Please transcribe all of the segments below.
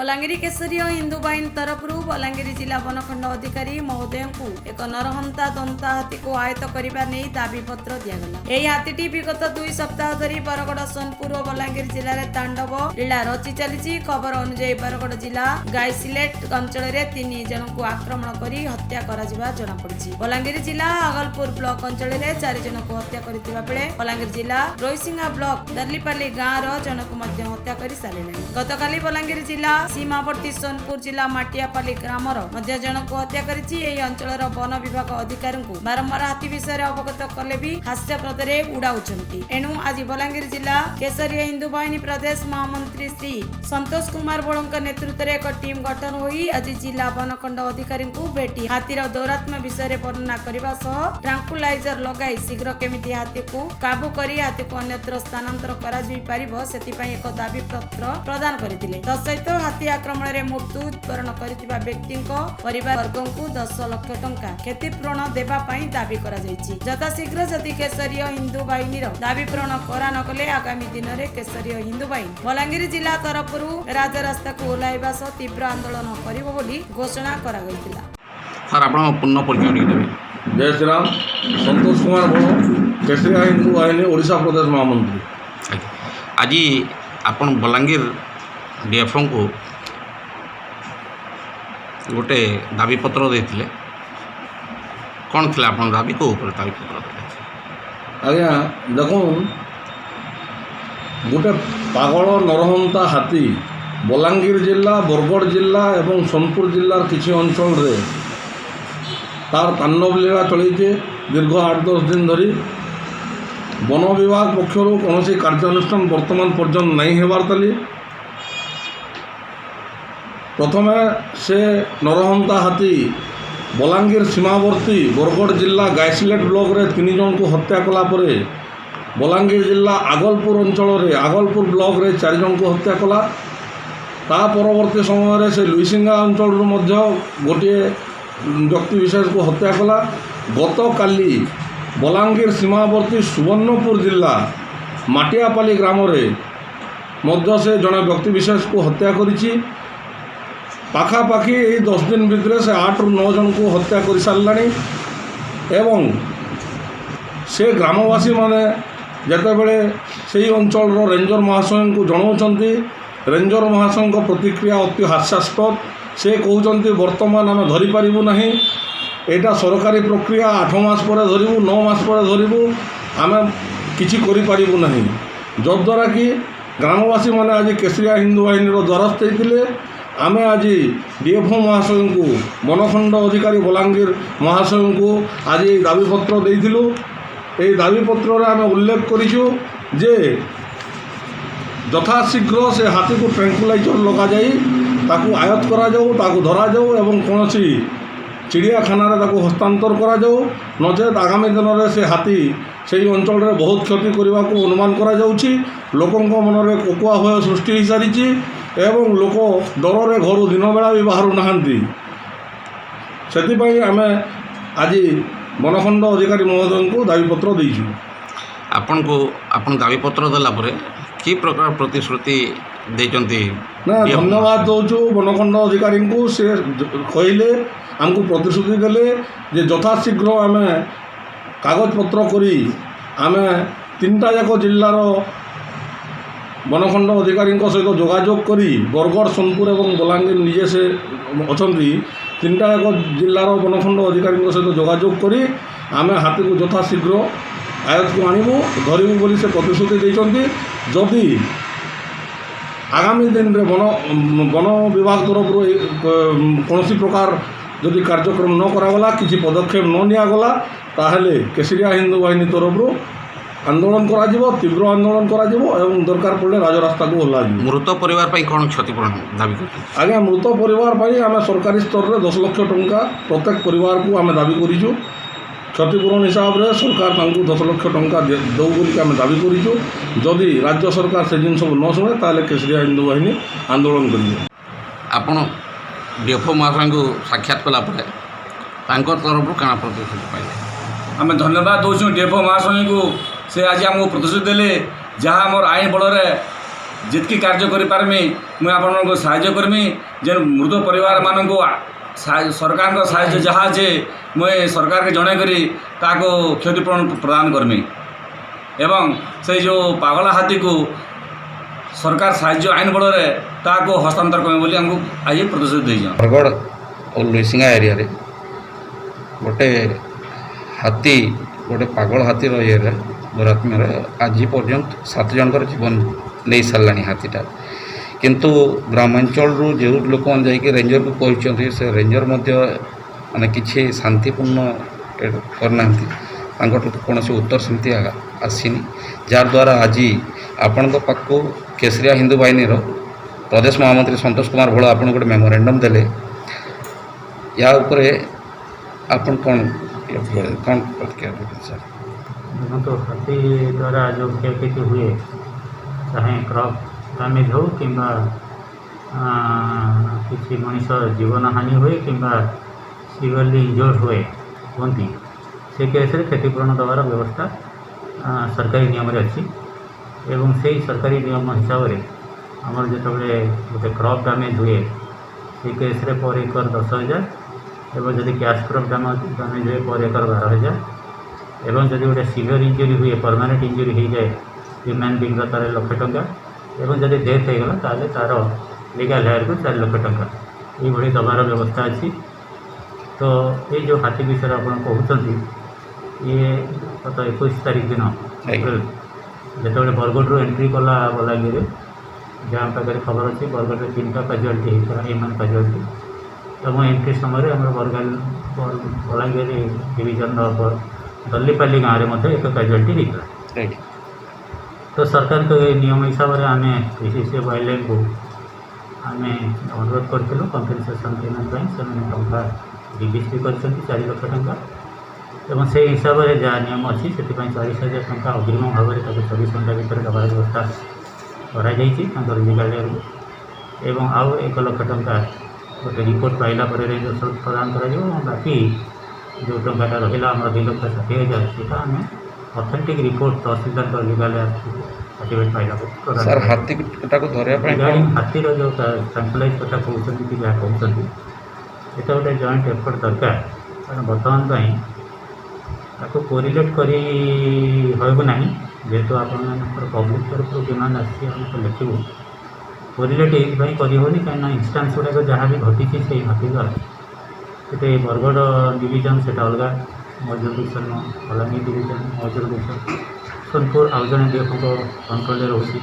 बलांगीर केसरीय हिंदू बाहिनी तरफर बलांगीर जिला बनखण अधिकारी महोदय को एक नरहंता दंता हाथी को आयत्त करने नहीं दाबी पत्र दिगला। यह हाथी विगत 2 सप्ताह धरी बरगड़ सोनपुर और बलांगीर जिले में तांडव लीला रचि चली। खबर अनुसार बरगड़ जिला गायसिलेट अंचल में 3 जन को आक्रमण कर हत्या जनापड़ी। बलांगीर जिला आगलपुर ब्लॉक अंचल में 4 जन को हत्या करथिबा बेले बलांगीर जिला रोईसिंगा ब्लॉक दर्लीपाली गाँव जनक हत्या कर सारे। गतकाली बलांगीर जिला सीमावर्ती सोनपुर जिला माटियापाली ग्रामर जनक हत्या करिछि। एही अंचलर वन विभाग अधिकारी को बारंबार हाथी विषय अवगत कले भी हास्यास्पद उड़ाउछंती। एणु आज बलांगीर जिला केसरीय हिंदू बाहिनी प्रदेश महामंत्री श्री संतोष कुमार बड़ों नेतृत्व में एक टीम गठन होई आज जिला वनखंड अधिकारी को भेटी हाथीर दौरात्म्य विषय वर्णना करने सह ट्रांकुलाइजर लगाई शीघ्र केमिति हाथी को काबू करी हाथी को अन्यत्र स्थानांतर करा जाई परिबो सेतिपई एक दाबी पत्र प्रदान करथिले। तसहित हाथी आक्रमण में मृत्युवरण करथिबा व्यक्ति परिवार वर्ग को 10 लाख टंका क्षतिपूरण देबा पई दाबी करा जायछि। यथाशीघ्र जदि केसरीय हिंदू बाहिनी दाबी पूरण करा नकले आगामी दिन में केसरीय हिंदू बाहिनी बलांगीर जिला तरफर राजरास्ता को ओह्लाइबा सह तीव्र आंदोलन करिबो बोली घोषणा करा गइतिला। सर आपण पूर्ण परिचय देबे। जय श्री राम। संतोष कुमार बड़ो केसरिया हिंदू बाहिनी ओडिशा प्रदेश महामंत्री। आज आपण बलांगीर डीएफओ को गोटे दाबी पत्र देथिले कौन थिला आपण दाबी को ऊपर दाबी पत्र देथिले? आज्ञा देखुन गोटे पागल नरहंता हाथी बलांगीर जिला बरगड़ जिला एवं सोनपुर जिलार किसी अंचल रे तार तांडव लीला चली दीर्घ 8-10 दिन धरी वन विभाग पक्षर कौन कार्यानुष्ठान वर्तमान पर्यंत नहीं होबार तली। प्रथम से नरहंता हाथी बलांगीर सीमावर्ती बरगड़ जिला गायसिलेट ब्लॉक रे 3 जन को हत्या कला परे बलांगीर जिला आगलपुर अंचल रे आगलपुर ब्लॉक रे 4 जन को हत्या कला। ता परवर्ती समय से लुईसिंगा अंचल गोटे व्यक्ति विशेष को हत्या कला। गत काली बलांगीर सीमावर्ती सुवर्णपुर जिला माटियापाली ग्राम रे मध्य से जड़े व्यक्ति विशेष को हत्या करिछि। पाखापाखि 10 दिन भितर से 8 ରୁ 9 जन को हत्या कर सारानी। एवं से ग्रामवासी माने जेतेबेले से अंचल रेंजर महाशय को जनाउछंती रेंजर महाशय को प्रतिक्रिया अति हास्यास्पद। से कहते वर्तमान आम धरी पारिबु नहीं, एटा सरकारी प्रक्रिया 8 मास पर धरिबु 9 मास पर धरिबु आम किछि करि पारिबु नहीं। जद्वारा कि ग्रामवासी माने आज केसरिया हिंदू बाहिनी द्वारस्थ होइतिले। आमे आज डीएफओ महाशय को वनखंड अधिकारी बलांगीर महाशय को आज दाबी पत्र देइथिलु। एई दाबी पत्र रे आमे उल्लेख करिछु जे यथाशीघ्र से हाथी को ट्रैंकुलाइजर लगा जाई ताकू आयत्त करा जाऊ ताकू धरा जाऊ एवं कौन चिड़ियाखाना हस्तांतर करा जाऊ नचेत आगामी दिन में से हाथी से अंचल में बहुत क्षति करने को अनुमान करा जाउछि। लोकों मन में कोकुआ भय सृष्टि हो सारी एवं लोक डर रे घर दिन बेला भी बाहर नहांती। से आम आज वनखंड अधिकारी महोदय को दाबी पत्र देइछु। आपण को आपण दाबी पत्र देला परे कि प्रकार प्रतिश्रुति देचंती ना धन्यवाद दौचु वनखंड अधिकारी को। से कहले आमको प्रतिश्रुति देले जे यथाशीघ्र आम कागज पत्र करी आम 3टा जाक जिलार वनखंड अधिकारी सहित जोगाजोग करी बरगड़ सोनपुर एवं बलांगीर निजे से अछंती 3टा जाक जिलार वनखंड अधिकारी सहित जोगाजोग करी आम हाथी को यथाशीघ्र आयत को आणिबु धरिबु बोली से प्रतिश्रुति देइछंती। जदि आगामी दिन में वन विभाग तरफ कौन प्रकार जदि कार्यक्रम न करागला किसी पदक्षेप न निगला ताहले केसरिया हिंदू बाहिनी तरफ आंदोलन करा जिवो, तीव्र आंदोलन करा जिवो एवं दरकार पड़े राजरास्ता को ओह्ला जिवो। मृत परिवार पाई कौन क्षतिपूरण दाबी करते? आज्ञा मृत परिवार पाई आम सरकारी स्तर में 10 लाख टंका प्रत्येक परिवार को आम दाबी करिछु। क्षतिपूरण हिसाब से सरकार 10 लाख टंका दौ बोलिक आम दाबी करिछु। जदि राज्य सरकार से जिन सब न शुणे ताले केसरिया हिंदू बाहिनी आंदोलन करियो। आपण डीएफओ महाशय को साक्षात कला परे तरफ काना प्रतिश्रुति पाइले? आम धन्यवाद दौचु डीएफओ महाशय को। से आज आमको प्रतिश्रुति देले जहाँ आम आईन बल जितकी कार्य करें मुझे आपको साहाय्य करमी जे मृत परिवार मान सरकार का साहाय्य जहाँ जे मुझे सरकार के जन करी क्षतिपूरण प्रदान करमी एवं से जो पागला हाथी को सरकार साहाय्य आईन बल में हस्तांतर करें बोली हमको आज प्रतिश्रुति देई बरगढ़ और लुइसिंगा एरिया रे गोटे हाथी गोटे पागल हाथी ये दुरात्म आज पर्यंत 7 जनकर जीवन ले सारा हाथीटा किंतु ग्रामांचल जो लोक मैंने रेंजर को कहते से रेंजर माने किसी शांतिपूर्ण करना कौन उत्तर सेमती आसीनी जार द्वारा आज आपण पाक केसरिया हिंदू बाहिनी प्रदेश महामंत्री संतोष कुमार भोला आपन गोटे मेमोरेंडम देले या उपरे आपन कौन प्रतिक्रिया देते सर? तो हाथी द्वारा जो क्षयक्षति हुए चाहे क्रॉप डैमेज हो कि किसी मनीष जीवन हानि हुए कि सीवियरली इंजर्ड हुए कहती से केस क्षतिपूरण देवार व्यवस्था सरकारी नियम अच्छी एवं से सरकारी नियम हिसाब से आमर जो गोटे क्रॉप डैमेज हुए से केस पर एकर 10,000 एवं जदि कैश क्रॉप डैमेज हुए पर एकर 12,000 एवं जदि गोटे सीवियर इंजुरी हुए परमानेंट इंजुरी हो जाए ह्यूमैन बींग तार 1 लाख टंका एवं जदि डेथ हो गला ताले तार लीगल हेयर को 4 लाख टंका ये दबार व्यवस्था अच्छी। तो ये जो हाथी विषय आप कहते ये गत 21 तारीख दिन एप्रिल जो बरगढ़ एंट्री कला बलांगीर जहाँ पाखे खबर अच्छी बरगढ़ 3टा काजुआलिटी होता है ह्यूमन काजुआलिटी तो मो एंट्री समय आम बलांगीर डिविजन दल्लीपाली गाँव में एक काजुआलिटी होता। तो सरकार के नियम हिसाब से आम पीसीसी वाइल्ड लाइफ को आम अनुरोध करूँ कंपेनसेसन पेमेंट से टंका रिलीज भी कर 4 लाख टंका एवं से हिसाब से जहाँ नियम अच्छी से 40,000 टंका अग्रिम भाव में 24 घंटा भर दबार व्यवस्था कर लीगल एवं आउ 1 लाख टंका गोटे रिपोर्ट पाइला रेंजर प्रदान कर बाकी जो टंकाटा रहा आम 2,60,000 सीटा आम ऑथेंटिक रिपोर्ट तहसीलदार लीगल सर्टिफिकेट पाइला सर हाथी को रिगार्डिंग हाथीर जो ट्रांकुलाइज कथा कहते कि जहाँ कहते ये गोटे जॉइंट एफर्ट दरकार कारण बर्तमान ताको कोरिलेट करी होइबो नाही जेहेतु आपनकर पब्लिक तरफ डिमांड आसी हमको लिखिबो कोरिलेट ये करी होनी कहीं इंस्टान्स गुड़ाक जहाँ भी घटी से हाथी द्वारा से बरगढ़ डिविजन से अलग मजूर डिविजन बलांगीर डिविजन मजूर डिविजन सोनपुर आउ जन डीएफ कंट्रोल रोचे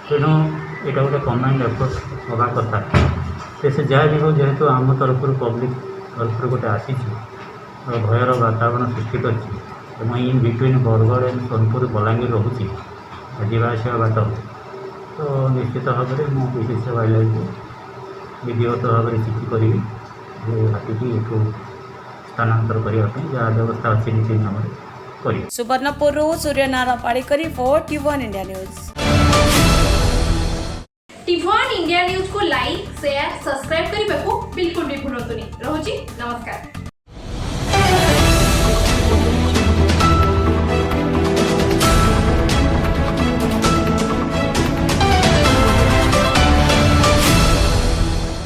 तेणु यहाँ गोटे कमांड एफर्ट हवा कथा से जहाँ भी हो जेहेतु आम तरफ पब्लिक तरफ गोटे आसी भयर वातावरण सृष्टि कर in between Bargarh and Sonpur Balangir रोचे जावास बाट तो निश्चित भाव में मो पीसीसी वाइल्ड लाइफ को विधिवत भाव में चिठी करी हाथी की ये स्थानांतर करने जहाँ व्यवस्था अच्छी नीति नियम कर। सुवर्णपुर सूर्यनारायण पाड़ीकर for TV1 India news. TV1 India news को लाइक शेयर सब्सक्राइब करने को बिल्कुल भी भूलतुनी। रहुची नमस्कार।